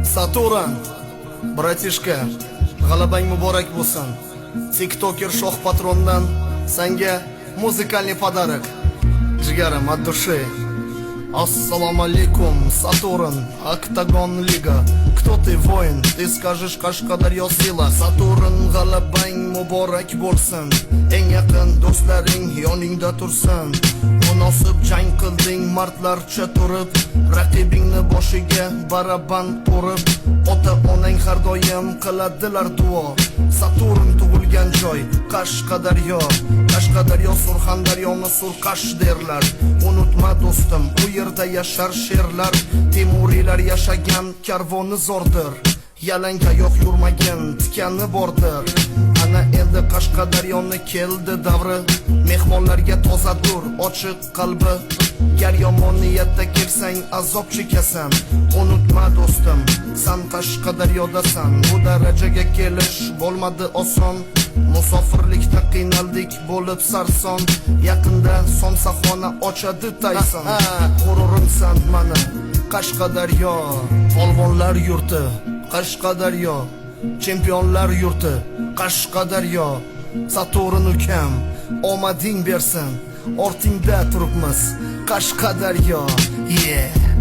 Saturn, bratishka, g'alabang muborak bo'lsin. TikToker shoh patrondan senga музыкальный подарок. Jigarim от души. Ассаламу алейкум, Сатурн, Октагон Лига. Кто ты, воин? Ты скажешь, Qashqadaryo sila. Saturn, g'alabang muborak bo'lsin. Eng yaqin do'stlaring yoningda tursin. Munosib jang qilding mardlarcha turib, raqibingni boshiga baraban urib. Ota-onang har doim qiladilar duo. Saturn tug'ilgan joy Qashqadaryo. Qashqadaryo Surxondaryoni Surqash derlar. Unutma do'stim, u yerda yashar sherlar. Temuriylar yashagan karvoni zordir. Yalang oyoq yurmagan tikani bordir. Ana endi Qashqadaryoni keldi davri. Mehmonlarga tozadur ochiq qalbi. Gar yomon niyatda kelsang azob chekasan. Unutma do'stim, san Qashqadaryodasan. Bu darajaga kelish bo'lmadi oson. Musofirlikda qiynaldik bo'lib sarson. Yaqinda somsaxona ochadi Tayson. G'ururimsan mana Qashqadaryo, polvonlar yurti Qashqadaryo, chempionlar yurti Qashqadaryo. Saturn ukam, omading bersin. Ortingda turibmiz Qashqadaryo. Yeah.